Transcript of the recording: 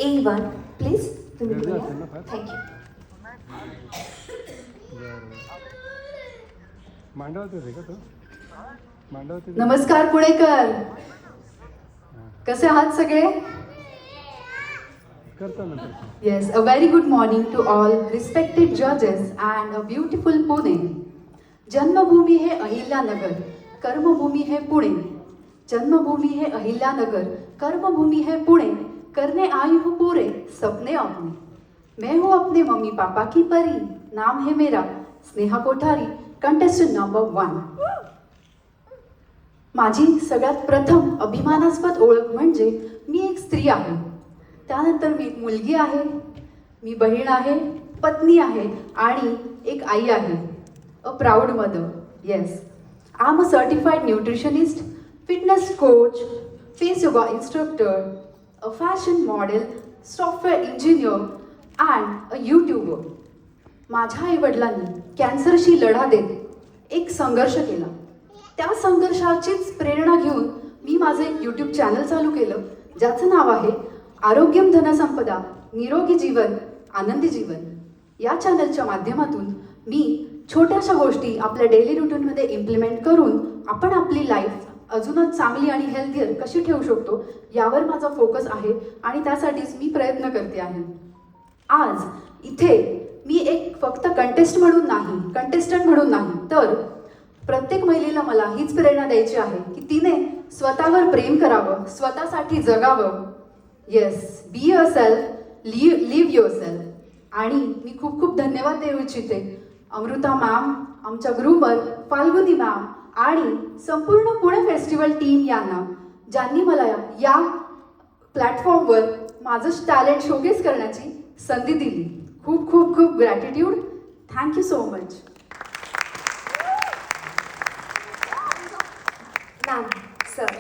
A1 please तुम्ही गर्दी बोला. असेल ना फार? थँक्यू. मांडवात येते का तो? मांडवात येते? नमस्कार पुणेकर, कसे आहात सगळे? करतो नंतर. Yes, a very good morning to all respected जजेस अँड अ ब्युटिफुल पुणे. जन्मभूमी है अहिल्यानगर, कर्मभूमी है पुणे. जन्मभूमी है अहिल्यानगर, कर्मभूमी है पुणे. करने आई हूँ पूरे सपने अपने. मैं हूँ अपने मम्मी पापा की परी. नाम है मेरा स्नेहा कोठारी, कंटेस्टंट नंबर 1. माझी सगळ्यात प्रथम अभिमानास्पद ओळख म्हणजे मी एक स्त्री आहे. त्यानंतर मी एक मुलगी आहे, मी बहीण आहे, पत्नी आहे आणि एक आई आहे. A proud mother. Yes, I am a certified nutritionist, fitness coach, face yoga instructor, a fashion model, software engineer and a YouTuber. माझ्या आईवडिलांनी कॅन्सरशी लढा देत एक संघर्ष केला. त्या संघर्षाचीच प्रेरणा घेऊन मी माझं एक यूट्यूब चॅनल चालू केलं, ज्याचं नाव आहे आरोग्यम धनसंपदा निरोगी जीवन आनंदी जीवन. या चॅनलच्या माध्यमातून मी छोट्याशा गोष्टी आपल्या डेली रुटीनमध्ये इम्प्लिमेंट करून आपण आपली लाईफ अजूनच चांगली आणि हेल्थियर कशी ठेवू शकतो यावर माझा फोकस आहे आणि त्यासाठीच मी प्रयत्न करते आहे. आज इथे मी एक फक्त कंटेस्टंट म्हणून नाही तर प्रत्येक महिलेला मला हीच प्रेरणा द्यायची आहे की तिने स्वतःवर प्रेम करावं, स्वतःसाठी जगावं. Yes, be yourself, live yourself. आणि मी खूप खूप धन्यवाद देऊ इच्छिते अमृता मॅम, आमच्या ग्रुमर फाल्गुनी मॅम आणि संपूर्ण पुणे फेस्टिवल टीम यांना, ज्यांनी मला या प्लॅटफॉर्मवर माझं टॅलेंट शोकेस करण्याची संधी दिली. खूप खूप खूप gratitude. Thank you so much. Ma'am, sir.